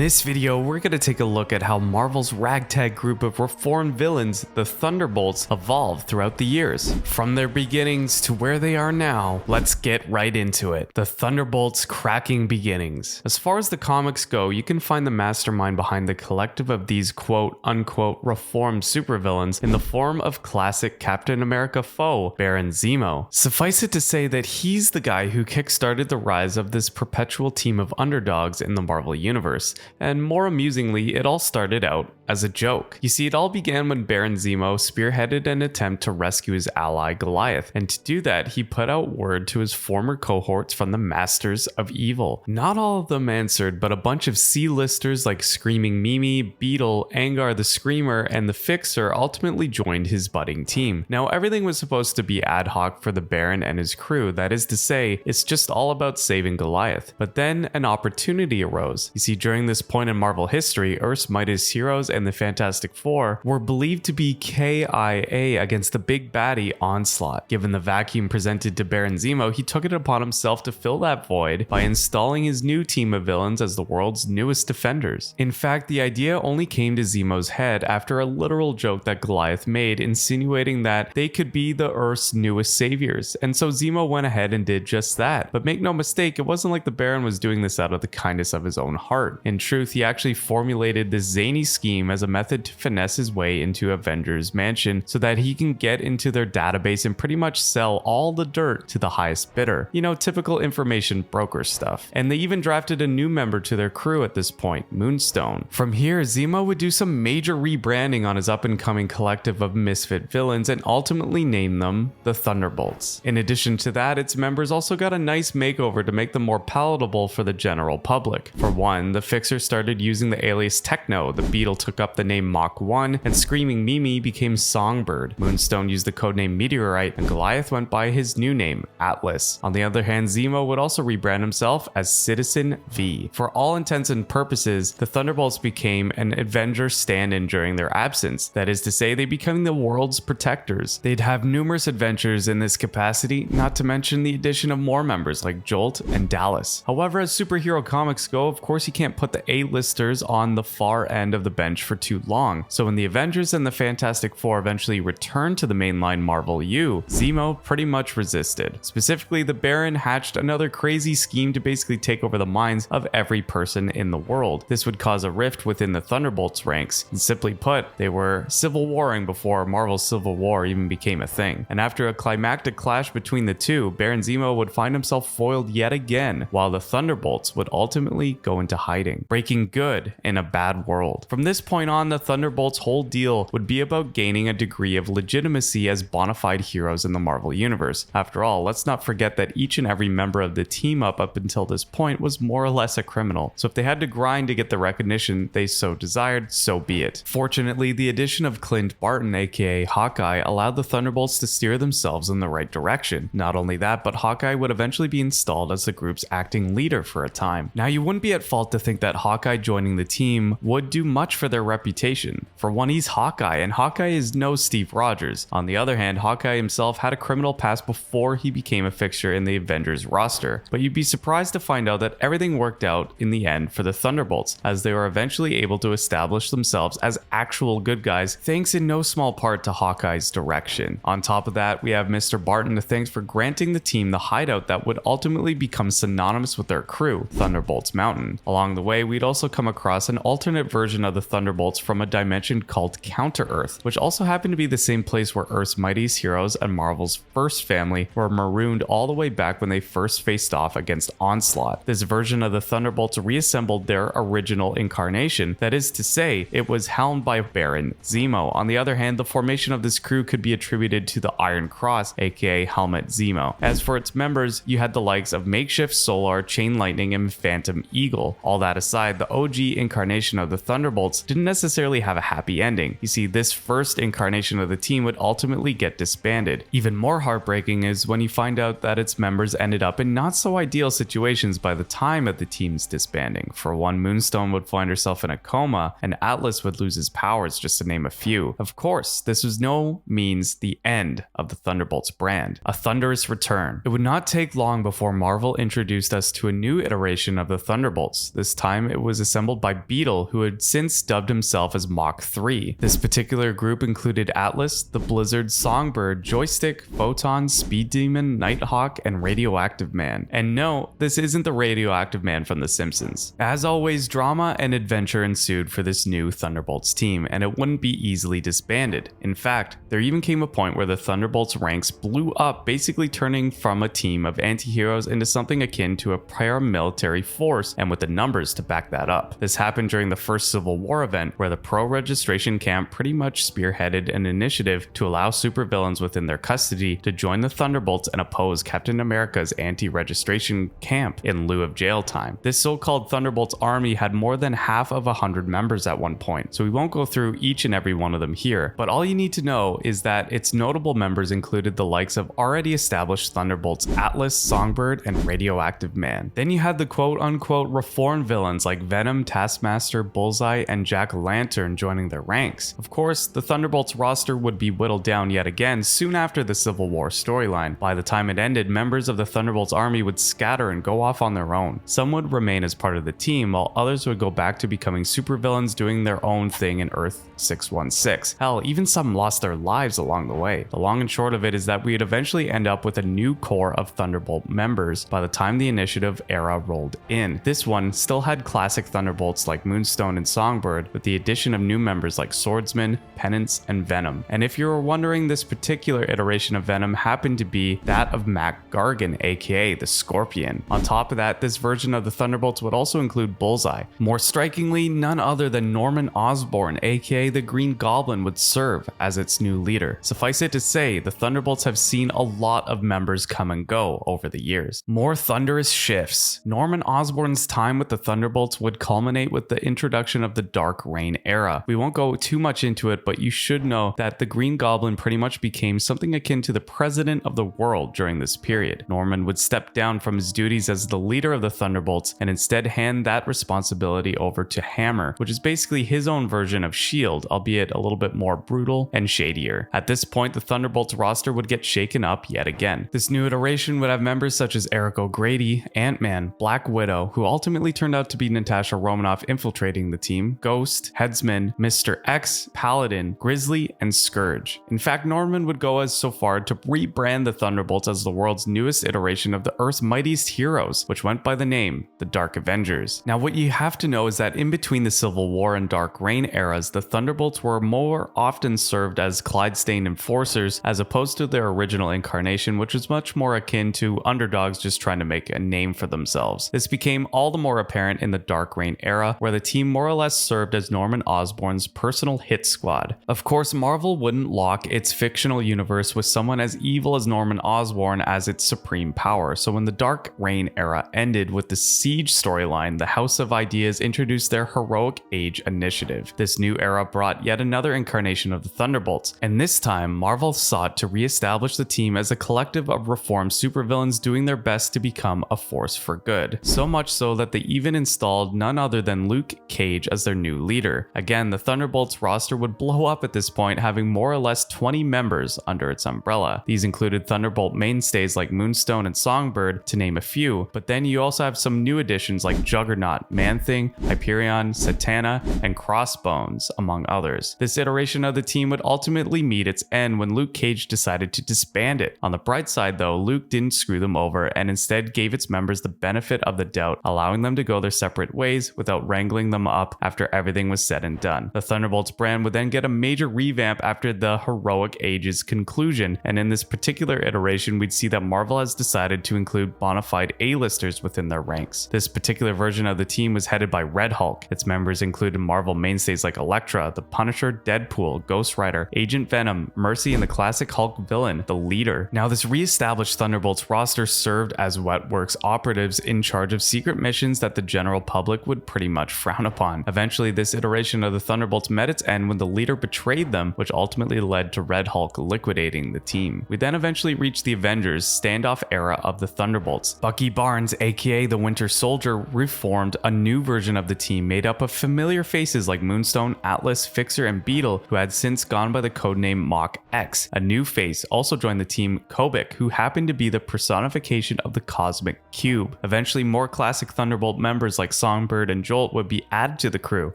this video, we're going to take a look at how Marvel's ragtag group of reformed villains, the Thunderbolts, evolved throughout the years. From their beginnings to where they are now, let's get right into it. The Thunderbolts' cracking beginnings. As far as the comics go, you can find the mastermind behind the collective of these quote-unquote reformed supervillains in the form of classic Captain America foe, Baron Zemo. Suffice it to say that he's the guy who kickstarted the rise of this perpetual team of underdogs in the Marvel Universe. And more amusingly, it all started out as a joke. You see, it all began when Baron Zemo spearheaded an attempt to rescue his ally Goliath, and to do that, he put out word to his former cohorts from the Masters of Evil. Not all of them answered, but a bunch of C-listers like Screaming Mimi, Beetle, Angar the Screamer, and the Fixer ultimately joined his budding team. Now, everything was supposed to be ad hoc for the Baron and his crew, that is to say, it's just all about saving Goliath. But then an opportunity arose. You see, during this point in Marvel history, Earth's mightiest heroes and the Fantastic Four were believed to be KIA against the big baddie Onslaught. Given the vacuum presented to Baron Zemo, he took it upon himself to fill that void by installing his new team of villains as the world's newest defenders. In fact, the idea only came to Zemo's head after a literal joke that Goliath made, insinuating that they could be the Earth's newest saviors, and so Zemo went ahead and did just that. But make no mistake, it wasn't like the Baron was doing this out of the kindness of his own heart. In truth, he actually formulated this zany scheme as a method to finesse his way into Avengers Mansion so that he can get into their database and pretty much sell all the dirt to the highest bidder. You know, typical information broker stuff. And they even drafted a new member to their crew at this point, Moonstone. From here, Zemo would do some major rebranding on his up-and-coming collective of misfit villains and ultimately name them the Thunderbolts. In addition to that, its members also got a nice makeover to make them more palatable for the general public. For one, the Fixer started using the alias Techno, the Beetle took up the name Mach 1, and Screaming Mimi became Songbird. Moonstone used the codename Meteorite, and Goliath went by his new name, Atlas. On the other hand, Zemo would also rebrand himself as Citizen V. For all intents and purposes, the Thunderbolts became an Avenger stand-in during their absence. That is to say, they became the world's protectors. They'd have numerous adventures in this capacity, not to mention the addition of more members like Jolt and Dallas. However, as superhero comics go, of course you can't put the A-listers on the far end of the bench for too long. So when the Avengers and the Fantastic Four eventually returned to the mainline Marvel U, Zemo pretty much resisted. Specifically, the Baron hatched another crazy scheme to basically take over the minds of every person in the world. This would cause a rift within the Thunderbolts ranks, and simply put, they were civil warring before Marvel's Civil War even became a thing. And after a climactic clash between the two, Baron Zemo would find himself foiled yet again, while the Thunderbolts would ultimately go into hiding, breaking good in a bad world. From this point on, the Thunderbolts' whole deal would be about gaining a degree of legitimacy as bona fide heroes in the Marvel Universe. After all, let's not forget that each and every member of the team up until this point was more or less a criminal. So if they had to grind to get the recognition they so desired, so be it. Fortunately, the addition of Clint Barton, aka Hawkeye, allowed the Thunderbolts to steer themselves in the right direction. Not only that, but Hawkeye would eventually be installed as the group's acting leader for a time. Now, you wouldn't be at fault to think that Hawkeye joining the team would do much for their reputation. For one, he's Hawkeye, and Hawkeye is no Steve Rogers. On the other hand, Hawkeye himself had a criminal past before he became a fixture in the Avengers roster. But you'd be surprised to find out that everything worked out in the end for the Thunderbolts, as they were eventually able to establish themselves as actual good guys, thanks in no small part to Hawkeye's direction. On top of that, we have Mr. Barton to thank for granting the team the hideout that would ultimately become synonymous with their crew, Thunderbolts Mountain. Along the way, we'd also come across an alternate version of the Thunderbolts from a dimension called Counter-Earth, which also happened to be the same place where Earth's mightiest heroes and Marvel's first family were marooned all the way back when they first faced off against Onslaught. This version of the Thunderbolts reassembled their original incarnation, that is to say, it was helmed by Baron Zemo. On the other hand, the formation of this crew could be attributed to the Iron Cross, aka Helmet Zemo. As for its members, you had the likes of Makeshift Solar, Chain Lightning, and Phantom Eagle. All that aside, the OG incarnation of the Thunderbolts didn't didn't necessarily have a happy ending. You see, this first incarnation of the team would ultimately get disbanded. Even more heartbreaking is when you find out that its members ended up in not so ideal situations by the time of the team's disbanding. For one, Moonstone would find herself in a coma, and Atlas would lose his powers, just to name a few. Of course, this was no means the end of the Thunderbolts brand. A thunderous return. It would not take long before Marvel introduced us to a new iteration of the Thunderbolts. This time it was assembled by Beetle, who had since dubbed himself as Mach 3. This particular group included Atlas, the Blizzard, Songbird, Joystick, Photon, Speed Demon, Nighthawk, and Radioactive Man. And no, this isn't the Radioactive Man from The Simpsons. As always, drama and adventure ensued for this new Thunderbolts team, and it wouldn't be easily disbanded. In fact, there even came a point where the Thunderbolts ranks blew up, basically turning from a team of anti-heroes into something akin to a paramilitary force, and with the numbers to back that up. This happened during the first Civil War event, where the pro-registration camp pretty much spearheaded an initiative to allow supervillains within their custody to join the Thunderbolts and oppose Captain America's anti-registration camp in lieu of jail time. This so-called Thunderbolts army had more than half of 100 members at one point, so we won't go through each and every one of them here, but all you need to know is that its notable members included the likes of already established Thunderbolts Atlas, Songbird, and Radioactive Man. Then you had the quote-unquote reformed villains like Venom, Taskmaster, Bullseye, and Jack-o'-lantern joining their ranks. Of course, the Thunderbolts roster would be whittled down yet again soon after the Civil War storyline. By the time it ended, members of the Thunderbolts army would scatter and go off on their own. Some would remain as part of the team, while others would go back to becoming supervillains doing their own thing in Earth 616. Hell, even some lost their lives along the way. The long and short of it is that we'd eventually end up with a new core of Thunderbolt members by the time the Initiative era rolled in. This one still had classic Thunderbolts like Moonstone and Songbird, with the addition of new members like Swordsman, Penance, and Venom. And if you were wondering, this particular iteration of Venom happened to be that of Mac Gargan, aka the Scorpion. On top of that, this version of the Thunderbolts would also include Bullseye. More strikingly, none other than Norman Osborn, aka the Green Goblin, would serve as its new leader. Suffice it to say, the Thunderbolts have seen a lot of members come and go over the years. More thunderous shifts. Norman Osborn's time with the Thunderbolts would culminate with the introduction of the Dark Reign era. We won't go too much into it, but you should know that the Green Goblin pretty much became something akin to the president of the world during this period. Norman would step down from his duties as the leader of the Thunderbolts and instead hand that responsibility over to Hammer, which is basically his own version of S.H.I.E.L.D., albeit a little bit more brutal and shadier. At this point, the Thunderbolts roster would get shaken up yet again. This new iteration would have members such as Eric O'Grady, Ant-Man, Black Widow, who ultimately turned out to be Natasha Romanoff infiltrating the team, Ghost, Headsman, Mr. X, Paladin, Grizzly, and Scourge. In fact, Norman would go as so far to rebrand the Thunderbolts as the world's newest iteration of the Earth's mightiest heroes, which went by the name the Dark Avengers. Now, what you have to know is that in between the Civil War and Dark Reign eras, the Thunderbolts were more often served as Clydesdale enforcers as opposed to their original incarnation, which was much more akin to underdogs just trying to make a name for themselves. This became all the more apparent in the Dark Reign era, where the team more or less served as Norman Osborn's personal hit squad. Of course, Marvel wouldn't lock its fictional universe with someone as evil as Norman Osborn as its supreme power, so when the Dark Reign era ended with the Siege storyline, the House of Ideas introduced their Heroic Age initiative. This new era brought yet another incarnation of the Thunderbolts, and this time Marvel sought to re-establish the team as a collective of reformed supervillains doing their best to become a force for good. So much so that they even installed none other than Luke Cage as their new leader. Again, the Thunderbolts roster would blow up at this point, having more or less 20 members under its umbrella. These included Thunderbolt mainstays like Moonstone and Songbird, to name a few, but then you also have some new additions like Juggernaut, Man-Thing, Hyperion, Satana, and Crossbones, among others. This iteration of the team would ultimately meet its end when Luke Cage decided to disband it. On the bright side though, Luke didn't screw them over and instead gave its members the benefit of the doubt, allowing them to go their separate ways without wrangling them up after everything was said and done. The Thunderbolts brand would then get a major revamp after the Heroic Age's conclusion, and in this particular iteration we'd see that Marvel has decided to include bona fide A-listers within their ranks. This particular version of the team was headed by Red Hulk. Its members included Marvel mainstays like Elektra, the Punisher, Deadpool, Ghost Rider, Agent Venom, Mercy, and the classic Hulk villain, the Leader. Now, this re-established Thunderbolts roster served as Wetworks operatives in charge of secret missions that the general public would pretty much frown upon. Eventually, this This iteration of the Thunderbolts met its end when the leader betrayed them, which ultimately led to Red Hulk liquidating the team. We then eventually reached the Avengers standoff era of the Thunderbolts. Bucky Barnes, aka the Winter Soldier, reformed a new version of the team made up of familiar faces like Moonstone, Atlas, Fixer, and Beetle, who had since gone by the codename Mach X. A new face also joined the team, Kobik, who happened to be the personification of the Cosmic Cube. Eventually, more classic Thunderbolt members like Songbird and Jolt would be added to the crew.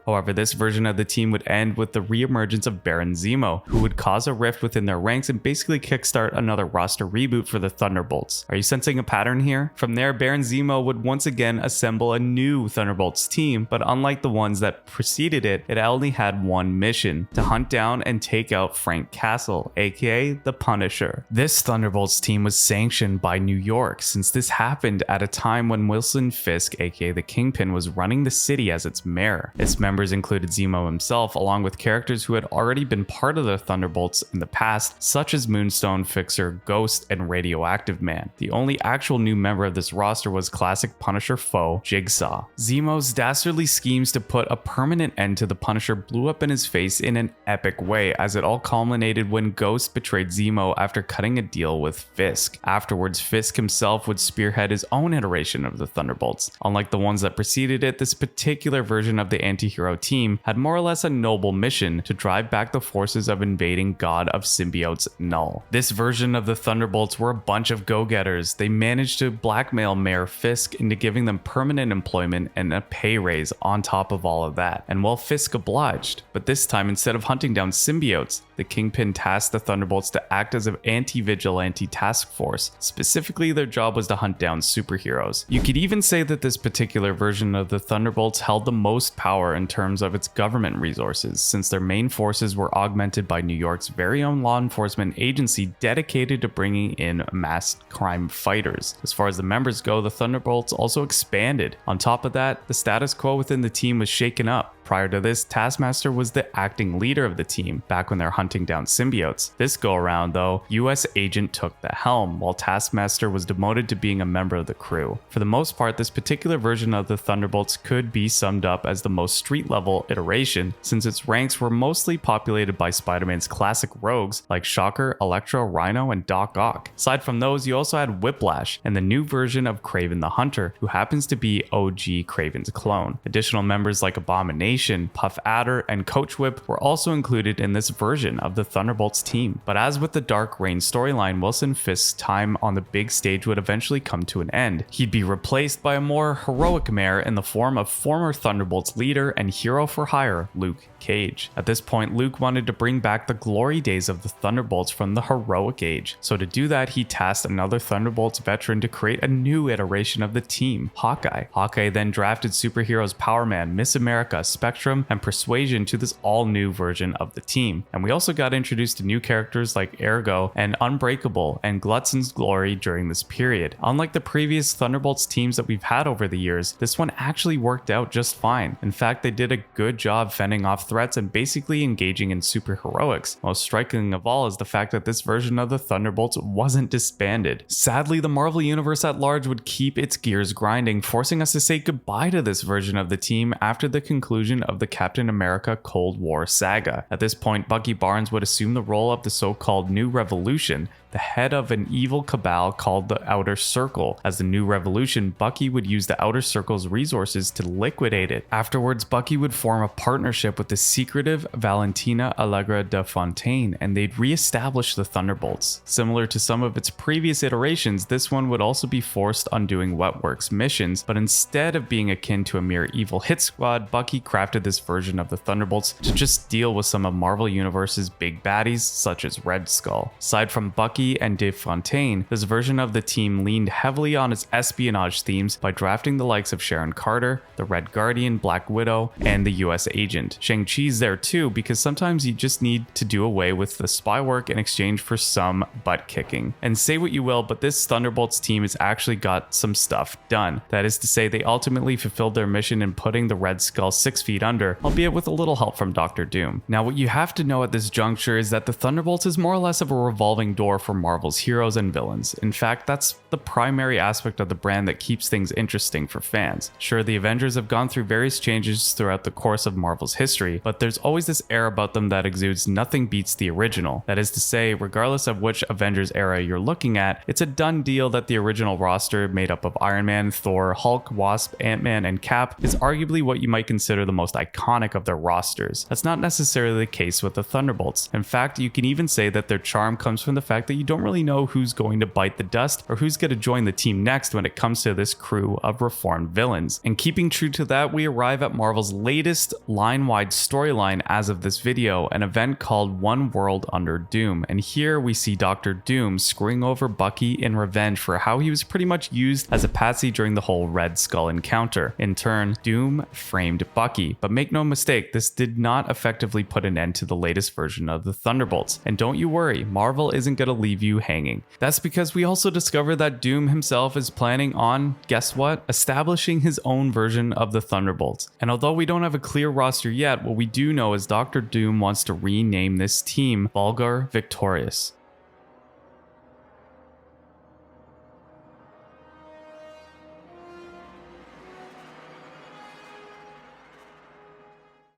However, this version of the team would end with the re-emergence of Baron Zemo, who would cause a rift within their ranks and basically kickstart another roster reboot for the Thunderbolts. Are you sensing a pattern here? From there, Baron Zemo would once again assemble a new Thunderbolts team, but unlike the ones that preceded it, it only had one mission: to hunt down and take out Frank Castle, aka the Punisher. This Thunderbolts team was sanctioned by New York, since this happened at a time when Wilson Fisk, aka the Kingpin, was running the city as its mayor. Its members included Zemo himself, along with characters who had already been part of the Thunderbolts in the past, such as Moonstone, Fixer, Ghost, and Radioactive Man. The only actual new member of this roster was classic Punisher foe, Jigsaw. Zemo's dastardly schemes to put a permanent end to the Punisher blew up in his face in an epic way, as it all culminated when Ghost betrayed Zemo after cutting a deal with Fisk. Afterwards, Fisk himself would spearhead his own iteration of the Thunderbolts. Unlike the ones that preceded it, this particular version of the anti-hero team had more or less a noble mission: to drive back the forces of invading God of Symbiotes Null. This version of the Thunderbolts were a bunch of go-getters. They managed to blackmail Mayor Fisk into giving them permanent employment and a pay raise on top of all of that. And well, Fisk obliged. But this time, instead of hunting down symbiotes, the Kingpin tasked the Thunderbolts to act as an anti-vigilante task force. Specifically, their job was to hunt down superheroes. You could even say that this particular version of the Thunderbolts held the most power in terms of its government resources, since their main forces were augmented by New York's very own law enforcement agency dedicated to bringing in masked crime fighters. As far as the members go, the Thunderbolts also expanded. On top of that, the status quo within the team was shaken up. Prior to this, Taskmaster was the acting leader of the team, back when they're hunting down symbiotes. This go around though, US Agent took the helm, while Taskmaster was demoted to being a member of the crew. For the most part, this particular version of the Thunderbolts could be summed up as the most street level iteration, since its ranks were mostly populated by Spider-Man's classic rogues like Shocker, Electro, Rhino, and Doc Ock. Aside from those, you also had Whiplash and the new version of Kraven the Hunter, who happens to be OG Kraven's clone. Additional members like Abomination, Puff Adder, and Coach Whip were also included in this version of the Thunderbolts team. But as with the Dark Reign storyline, Wilson Fisk's time on the big stage would eventually come to an end. He'd be replaced by a more heroic mayor in the form of former Thunderbolts leader and hero for hire, Luke Cage. At this point, Luke wanted to bring back the glory days of the Thunderbolts from the heroic age. So to do that, he tasked another Thunderbolts veteran to create a new iteration of the team, Hawkeye. Hawkeye then drafted superheroes Power Man, Miss America, Spectrum, and Persuasion to this all-new version of the team. And we also got introduced to new characters like Ergo and Unbreakable and Glutton's Glory during this period. Unlike the previous Thunderbolts teams that we've had over the years, this one actually worked out just fine. In fact, they did a good job fending off threats and basically engaging in superheroics. Most striking of all is the fact that this version of the Thunderbolts wasn't disbanded. Sadly, the Marvel Universe at large would keep its gears grinding, forcing us to say goodbye to this version of the team after the conclusion of the Captain America Cold War saga. At this point, Bucky Barnes would assume the role of the so-called New Revolution, the head of an evil cabal called the Outer Circle. As the New Revolution, Bucky would use the Outer Circle's resources to liquidate it. Afterwards, Bucky would form a partnership with the secretive Valentina Allegra de Fontaine, and they'd re-establish the Thunderbolts. Similar to some of its previous iterations, this one would also be forced on doing Wetworks missions, but instead of being akin to a mere evil hit squad, Bucky crafted this version of the Thunderbolts to just deal with some of Marvel Universe's big baddies, such as Red Skull. Aside from Bucky and De Fontaine, this version of the team leaned heavily on its espionage themes by drafting the likes of Sharon Carter, the Red Guardian, Black Widow, and the US Agent. Shang-Chi's there too, because sometimes you just need to do away with the spy work in exchange for some butt kicking. And say what you will, but this Thunderbolts team has actually got some stuff done. That is to say, they ultimately fulfilled their mission in putting the Red Skull 6 feet under, albeit with a little help from Doctor Doom. Now, what you have to know at this juncture is that the Thunderbolts is more or less of a revolving door for Marvel's heroes and villains. In fact, that's the primary aspect of the brand that keeps things interesting for fans. Sure, the Avengers have gone through various changes throughout the course of Marvel's history, but there's always this air about them that exudes nothing beats the original. That is to say, regardless of which Avengers era you're looking at, it's a done deal that the original roster made up of Iron Man, Thor, Hulk, Wasp, Ant-Man, and Cap is arguably what you might consider the most iconic of their rosters. That's not necessarily the case with the Thunderbolts. In fact, you can even say that their charm comes from the fact that you don't really know who's going to bite the dust or who's going to join the team next when it comes to this crew of reformed villains. And keeping true to that, we arrive at Marvel's latest line-wide storyline as of this video, an event called One World Under Doom. And here we see Dr. Doom screwing over Bucky in revenge for how he was pretty much used as a patsy during the whole Red Skull encounter. In turn, Doom framed Bucky. But make no mistake, this did not effectively put an end to the latest version of the Thunderbolts. And don't you worry, Marvel isn't going to leave you hanging. That's because we also discover that Doom himself is planning on, guess what? Establishing his own version of the Thunderbolts. And although we don't have a clear roster yet, what we do know is Dr. Doom wants to rename this team Vulgar Victorious.